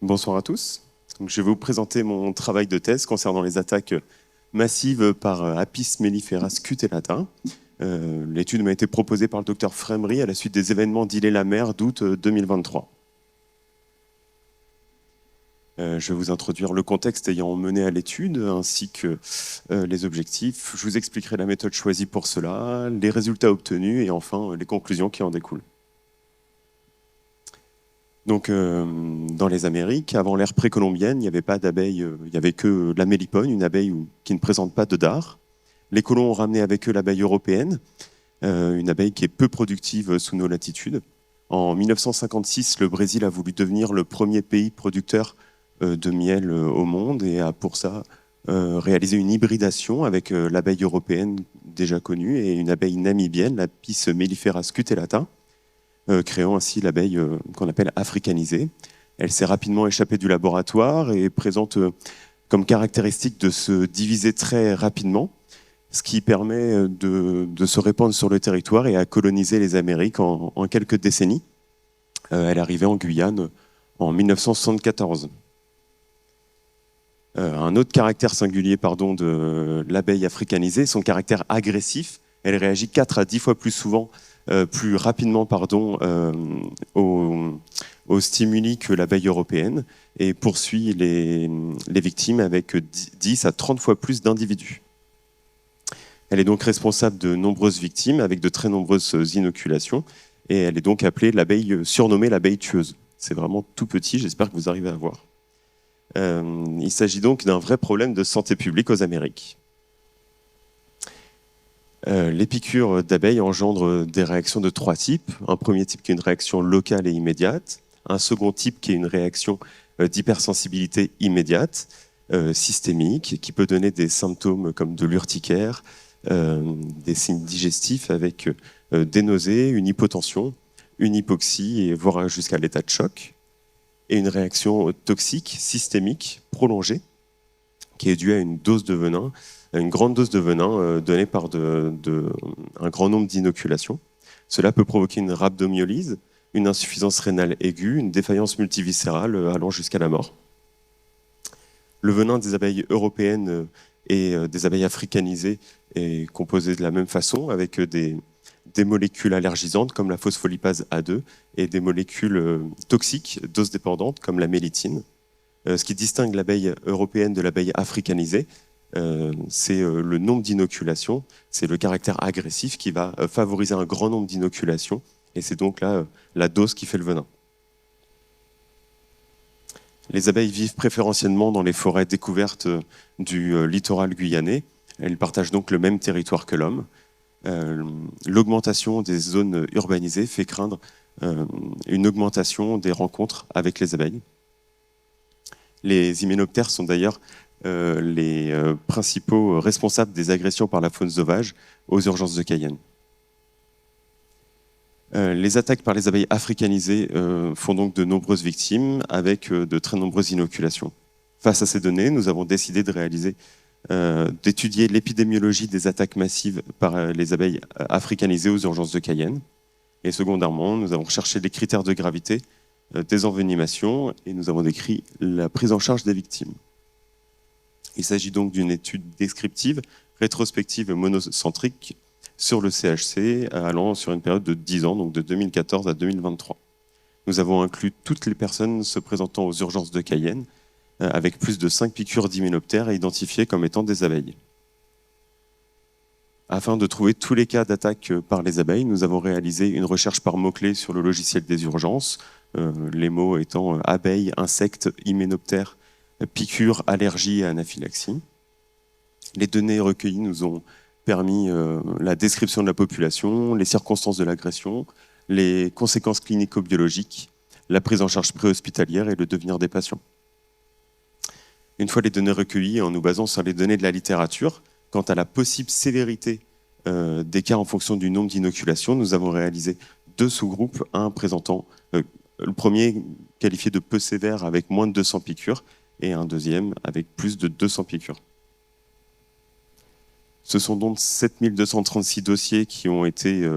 Bonsoir à tous. Donc, je vais vous présenter mon travail de thèse concernant les attaques massives par Apis mellifera scutellata. L'étude m'a été proposée par le docteur Frémery à la suite des événements d'Ille-et-la-Mer d'août 2023. Je vais vous introduire le contexte ayant mené à l'étude ainsi que les objectifs. Je vous expliquerai la méthode choisie pour cela, les résultats obtenus et enfin les conclusions qui en découlent. Donc, dans les Amériques, avant l'ère précolombienne, il n'y avait pas d'abeilles, il n'y avait que la mélipone, une abeille qui ne présente pas de dard. Les colons ont ramené avec eux l'abeille européenne, une abeille qui est peu productive sous nos latitudes. En 1956, le Brésil a voulu devenir le premier pays producteur de miel au monde et a pour ça réalisé une hybridation avec l'abeille européenne déjà connue et une abeille namibienne, l'Apis mellifera scutellata, créant ainsi l'abeille qu'on appelle africanisée. Elle s'est rapidement échappée du laboratoire et présente comme caractéristique de se diviser très rapidement, ce qui permet de se répandre sur le territoire et à coloniser les Amériques en quelques décennies. Elle est arrivée en Guyane en 1974. Un autre caractère singulier de l'abeille africanisée, son caractère agressif. Elle réagit 4 à 10 fois plus souvent, plus rapidement aux stimuli que l'abeille européenne et poursuit les victimes avec 10 à 30 fois plus d'individus. Elle est donc responsable de nombreuses victimes avec de très nombreuses inoculations et elle est donc appelée surnommée l'abeille tueuse. C'est vraiment tout petit, j'espère que vous arrivez à voir. Il s'agit donc d'un vrai problème de santé publique aux Amériques. Les piqûres d'abeilles engendrent des réactions de 3 types. Un premier type qui est une réaction locale et immédiate. Un second type qui est une réaction d'hypersensibilité immédiate, systémique, qui peut donner des symptômes comme de l'urticaire, des signes digestifs avec des nausées, une hypotension, une hypoxie, et voire jusqu'à l'état de choc. Et une réaction toxique, systémique, prolongée, qui est due à une grande dose de venin donnée par un grand nombre d'inoculations. Cela peut provoquer une rhabdomyolyse, une insuffisance rénale aiguë, une défaillance multiviscérale allant jusqu'à la mort. Le venin des abeilles européennes et des abeilles africanisées est composé de la même façon, avec des molécules allergisantes comme la phospholipase A2 et des molécules toxiques, dose dépendantes, comme la mélitine. Ce qui distingue l'abeille européenne de l'abeille africanisée, c'est le nombre d'inoculations, c'est le caractère agressif qui va favoriser un grand nombre d'inoculations, et c'est donc là la dose qui fait le venin. Les abeilles vivent préférentiellement dans les forêts découvertes du littoral guyanais. Elles partagent donc le même territoire que l'homme. L'augmentation des zones urbanisées fait craindre une augmentation des rencontres avec les abeilles. Les hyménoptères sont d'ailleurs les principaux responsables des agressions par la faune sauvage aux urgences de Cayenne. Les attaques par les abeilles africanisées font donc de nombreuses victimes avec de très nombreuses inoculations. Face à ces données, nous avons décidé d'étudier l'épidémiologie des attaques massives par les abeilles africanisées aux urgences de Cayenne. Et secondairement, nous avons recherché les critères de gravité des envenimations et nous avons décrit la prise en charge des victimes. Il s'agit donc d'une étude descriptive, rétrospective et monocentrique sur le CHC allant sur une période de 10 ans, donc de 2014 à 2023. Nous avons inclus toutes les personnes se présentant aux urgences de Cayenne avec plus de 5 piqûres d'hyménoptères identifiées comme étant des abeilles. Afin de trouver tous les cas d'attaque par les abeilles, nous avons réalisé une recherche par mots-clés sur le logiciel des urgences, les mots étant abeilles, insectes, hyménoptères, piqûres, allergies et anaphylaxie. Les données recueillies nous ont permis la description de la population, les circonstances de l'agression, les conséquences clinico-biologiques, la prise en charge préhospitalière et le devenir des patients. Une fois les données recueillies, en nous basant sur les données de la littérature, quant à la possible sévérité des cas en fonction du nombre d'inoculations, nous avons réalisé 2 sous-groupes, un présentant le premier qualifié de peu sévère avec moins de 200 piqûres et un deuxième avec plus de 200 piqûres. Ce sont donc 7236 dossiers qui ont été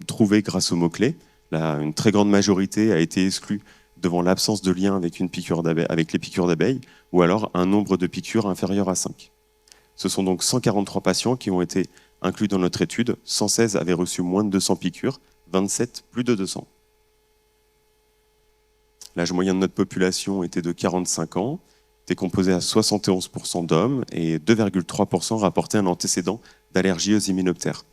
trouvés grâce aux mots-clés. Une très grande majorité a été exclue devant l'absence de lien avec les piqûres d'abeilles, ou alors un nombre de piqûres inférieur à 5. Ce sont donc 143 patients qui ont été inclus dans notre étude. 116 avaient reçu moins de 200 piqûres, 27 plus de 200. L'âge moyen de notre population était de 45 ans, était composé à 71% d'hommes et 2,3% rapportaient un antécédent d'allergie aux hyménoptères.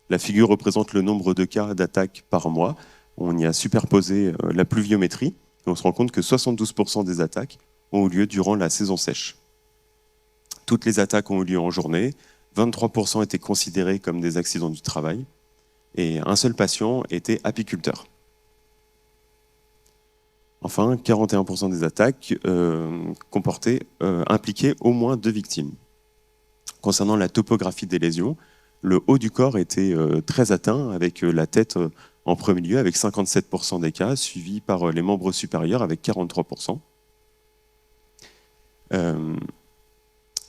La figure représente le nombre de cas d'attaque par mois. On y a superposé la pluviométrie et on se rend compte que 72% des attaques ont eu lieu durant la saison sèche. Toutes les attaques ont eu lieu en journée, 23% étaient considérés comme des accidents du travail et un seul patient était apiculteur. Enfin, 41% des attaques impliquaient au moins 2 victimes. Concernant la topographie des lésions, le haut du corps était très atteint, avec la tête en premier lieu, avec 57% des cas, suivi par les membres supérieurs, avec 43%.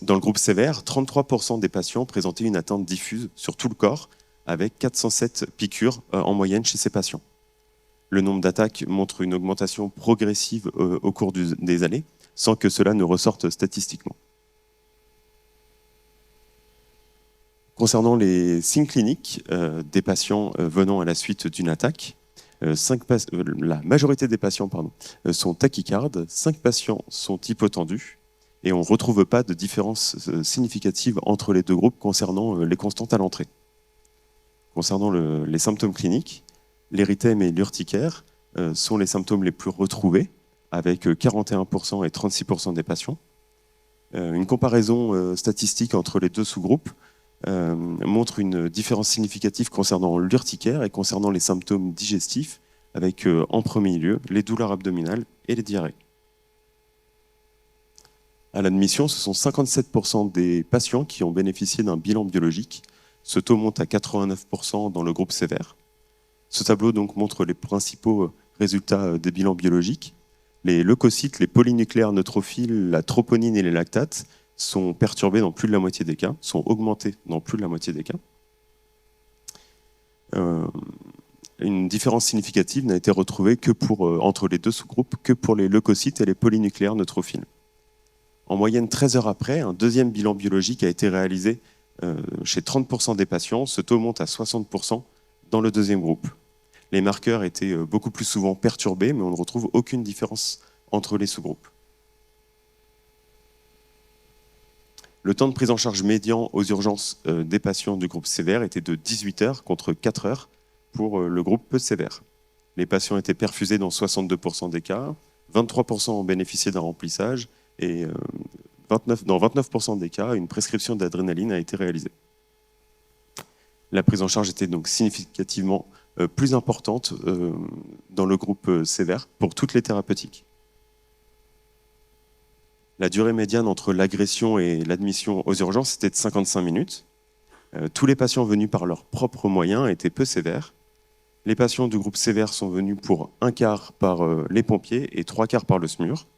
Dans le groupe sévère, 33% des patients présentaient une atteinte diffuse sur tout le corps, avec 407 piqûres en moyenne chez ces patients. Le nombre d'attaques montre une augmentation progressive au cours des années, sans que cela ne ressorte statistiquement. Concernant les signes cliniques des patients venant à la suite d'une attaque, la majorité des patients sont tachycardes, 5 patients sont hypotendus, et on ne retrouve pas de différence significative entre les deux groupes concernant les constantes à l'entrée. Concernant les symptômes cliniques, l'érythème et l'urticaire sont les symptômes les plus retrouvés, avec 41% et 36% des patients. Une comparaison statistique entre les deux sous-groupes montre une différence significative concernant l'urticaire et concernant les symptômes digestifs, avec en premier lieu les douleurs abdominales et les diarrhées. À l'admission, ce sont 57% des patients qui ont bénéficié d'un bilan biologique. Ce taux monte à 89% dans le groupe sévère. Ce tableau donc montre les principaux résultats des bilans biologiques. Les leucocytes, les polynucléaires neutrophiles, la troponine et les lactates sont perturbés dans plus de la moitié des cas, sont augmentés dans plus de la moitié des cas. Une différence significative n'a été retrouvée que entre les deux sous-groupes que pour les leucocytes et les polynucléaires neutrophiles. En moyenne, 13 heures après, un deuxième bilan biologique a été réalisé chez 30% des patients. Ce taux monte à 60% dans le deuxième groupe. Les marqueurs étaient beaucoup plus souvent perturbés, mais on ne retrouve aucune différence entre les sous-groupes. Le temps de prise en charge médian aux urgences des patients du groupe sévère était de 18 heures contre 4 heures pour le groupe peu sévère. Les patients étaient perfusés dans 62% des cas, 23% ont bénéficié d'un remplissage et dans 29% des cas, une prescription d'adrénaline a été réalisée. La prise en charge était donc significativement plus importante dans le groupe sévère pour toutes les thérapeutiques. La durée médiane entre l'agression et l'admission aux urgences était de 55 minutes. Tous les patients venus par leurs propres moyens étaient peu sévères. Les patients du groupe sévère sont venus pour un quart par les pompiers et 3 quarts par le SMUR.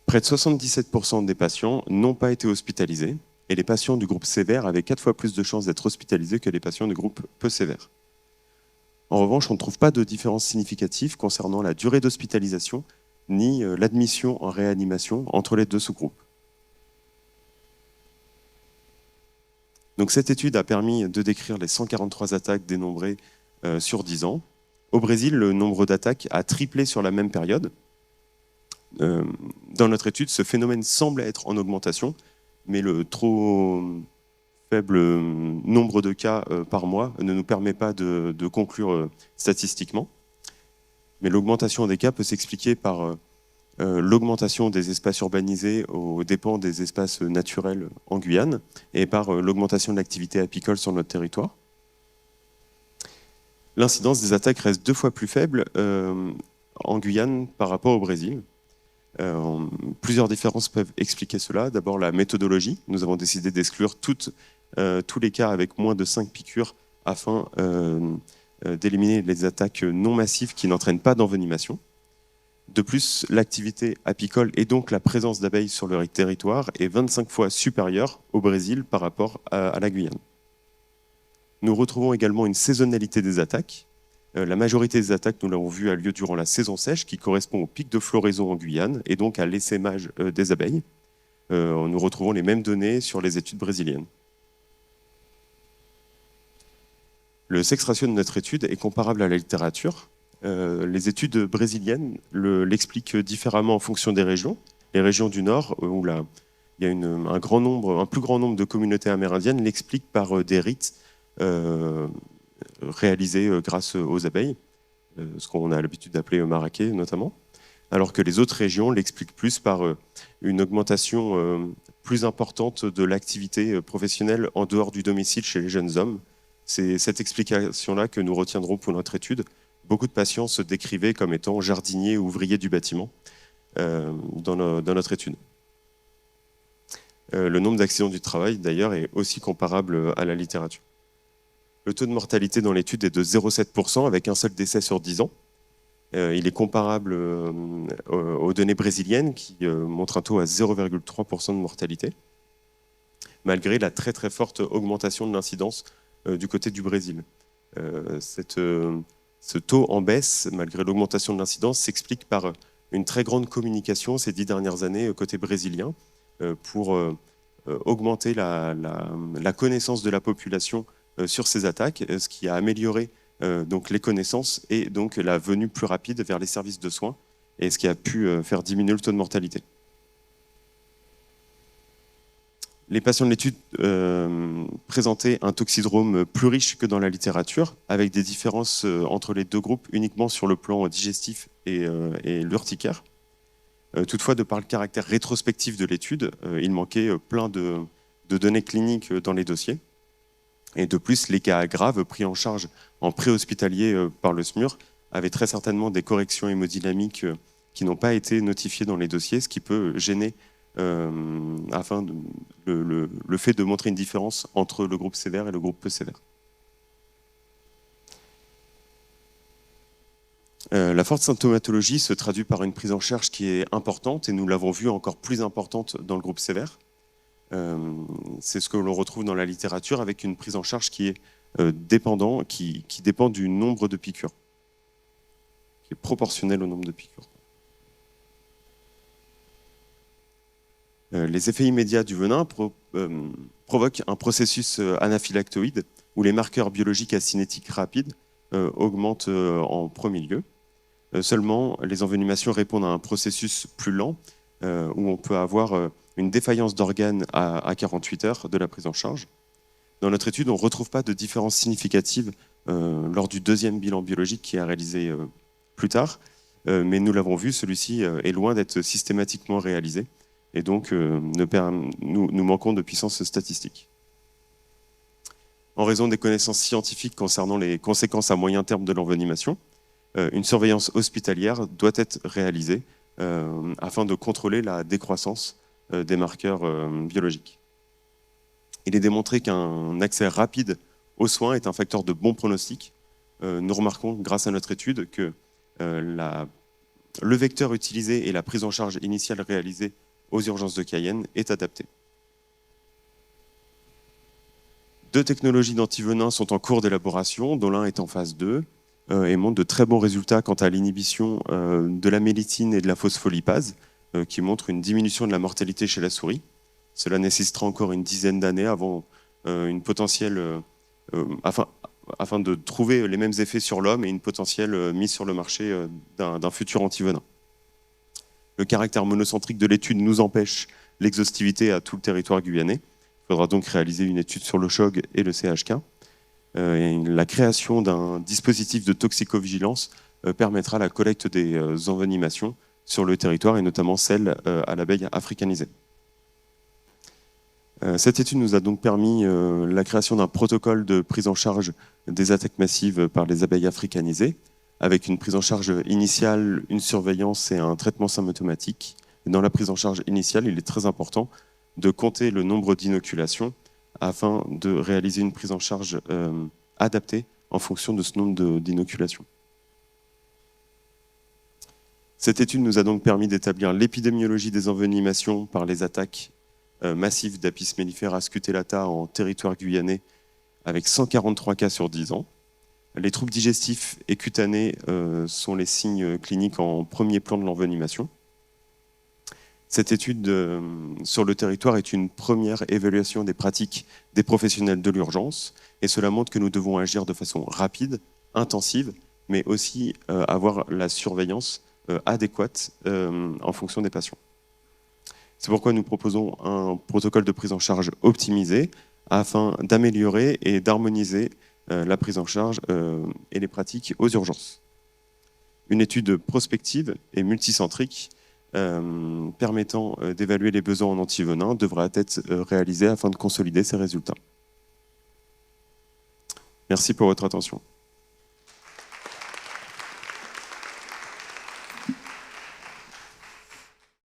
Près de 77% des patients n'ont pas été hospitalisés et les patients du groupe sévère avaient 4 fois plus de chances d'être hospitalisés que les patients du groupe peu sévère. En revanche, on ne trouve pas de différence significative concernant la durée d'hospitalisation ni l'admission en réanimation entre les deux sous-groupes. Donc, cette étude a permis de décrire les 143 attaques dénombrées sur 10 ans. Au Brésil, le nombre d'attaques a triplé sur la même période. Dans notre étude, ce phénomène semble être en augmentation, mais le trop faible nombre de cas par mois ne nous permet pas de conclure statistiquement. Mais l'augmentation des cas peut s'expliquer par l'augmentation des espaces urbanisés aux dépens des espaces naturels en Guyane et par l'augmentation de l'activité apicole sur notre territoire. L'incidence des attaques reste 2 fois plus faible en Guyane par rapport au Brésil. Plusieurs différences peuvent expliquer cela. D'abord, la méthodologie. Nous avons décidé d'exclure tous les cas avec moins de 5 piqûres afin d'éliminer les attaques non massives qui n'entraînent pas d'envenimation. De plus, l'activité apicole et donc la présence d'abeilles sur le territoire est 25 fois supérieure au Brésil par rapport à la Guyane. Nous retrouvons également une saisonnalité des attaques. La majorité des attaques, nous l'avons vu, a lieu durant la saison sèche, qui correspond au pic de floraison en Guyane, et donc à l'essaimage des abeilles. Nous retrouvons les mêmes données sur les études brésiliennes. Le sex ratio de notre étude est comparable à la littérature. Les études brésiliennes l'expliquent différemment en fonction des régions. Les régions du Nord, où il y a un plus grand nombre de communautés amérindiennes, l'expliquent par des rites réalisés grâce aux abeilles, ce qu'on a l'habitude d'appeler maraqué notamment, alors que les autres régions l'expliquent plus par une augmentation plus importante de l'activité professionnelle en dehors du domicile chez les jeunes hommes. C'est cette explication-là que nous retiendrons pour notre étude. Beaucoup de patients se décrivaient comme étant jardiniers ou ouvriers du bâtiment dans notre étude. Le nombre d'accidents du travail, d'ailleurs, est aussi comparable à la littérature. Le taux de mortalité dans l'étude est de 0,7% avec un seul décès sur 10 ans. Il est comparable aux données brésiliennes qui montrent un taux à 0,3% de mortalité, malgré la très très forte augmentation de l'incidence du côté du Brésil. Ce taux en baisse, malgré l'augmentation de l'incidence, s'explique par une très grande communication ces 10 dernières années côté brésilien pour augmenter la connaissance de la population sur ces attaques, ce qui a amélioré donc les connaissances et donc la venue plus rapide vers les services de soins, et ce qui a pu faire diminuer le taux de mortalité. Les patients de l'étude présentaient un toxidrome plus riche que dans la littérature, avec des différences entre les deux groupes uniquement sur le plan digestif et l'urticaire. Toutefois, de par le caractère rétrospectif de l'étude, il manquait plein de données cliniques dans les dossiers. Et de plus, les cas graves pris en charge en préhospitalier par le SMUR avaient très certainement des corrections hémodynamiques qui n'ont pas été notifiées dans les dossiers, ce qui peut gêner le fait de montrer une différence entre le groupe sévère et le groupe peu sévère. La forte symptomatologie se traduit par une prise en charge qui est importante, et nous l'avons vu encore plus importante dans le groupe sévère. C'est ce que l'on retrouve dans la littérature, avec une prise en charge qui est qui dépend du nombre de piqûres, qui est proportionnel au nombre de piqûres. Les effets immédiats du venin provoquent un processus anaphylactoïde où les marqueurs biologiques acinétiques rapides augmentent en premier lieu. Seulement, les envenimations répondent à un processus plus lent où on peut avoir une défaillance d'organes à 48 heures de la prise en charge. Dans notre étude, on ne retrouve pas de différence significative lors du deuxième bilan biologique qui est réalisé plus tard, mais nous l'avons vu, celui-ci est loin d'être systématiquement réalisé, et donc nous manquons de puissance statistique. En raison des connaissances scientifiques concernant les conséquences à moyen terme de l'envenimation, une surveillance hospitalière doit être réalisée afin de contrôler la décroissance des marqueurs biologiques. Il est démontré qu'un accès rapide aux soins est un facteur de bon pronostic. Nous remarquons, grâce à notre étude, que le vecteur utilisé et la prise en charge initiale réalisée aux urgences de Cayenne est adapté. 2 technologies d'antivenin sont en cours d'élaboration, dont l'un est en phase 2 et montre de très bons résultats quant à l'inhibition de la mélytine et de la phospholipase, qui montrent une diminution de la mortalité chez la souris. Cela nécessitera encore une dizaine d'années avant une potentielle, afin de trouver les mêmes effets sur l'homme et une potentielle mise sur le marché d'un futur antivenin. Le caractère monocentrique de l'étude nous empêche l'exhaustivité à tout le territoire guyanais. Il faudra donc réaliser une étude sur le CHOG et le CHK. La création d'un dispositif de toxicovigilance permettra la collecte des envenimations sur le territoire, et notamment celle à l'abeille africanisée. Cette étude nous a donc permis la création d'un protocole de prise en charge des attaques massives par les abeilles africanisées, avec une prise en charge initiale, une surveillance et un traitement symptomatique. Dans la prise en charge initiale, il est très important de compter le nombre d'inoculations afin de réaliser une prise en charge adaptée en fonction de ce nombre d'inoculations. Cette étude nous a donc permis d'établir l'épidémiologie des envenimations par les attaques massives d'Apis mellifera scutellata en territoire guyanais, avec 143 cas sur 10 ans. Les troubles digestifs et cutanés sont les signes cliniques en premier plan de l'envenimation. Cette étude sur le territoire est une première évaluation des pratiques des professionnels de l'urgence et cela montre que nous devons agir de façon rapide, intensive, mais aussi avoir la surveillance adéquate en fonction des patients. C'est pourquoi nous proposons un protocole de prise en charge optimisé afin d'améliorer et d'harmoniser la prise en charge et les pratiques aux urgences. Une étude prospective et multicentrique permettant d'évaluer les besoins en antivenin devra être réalisée afin de consolider ces résultats. Merci pour votre attention.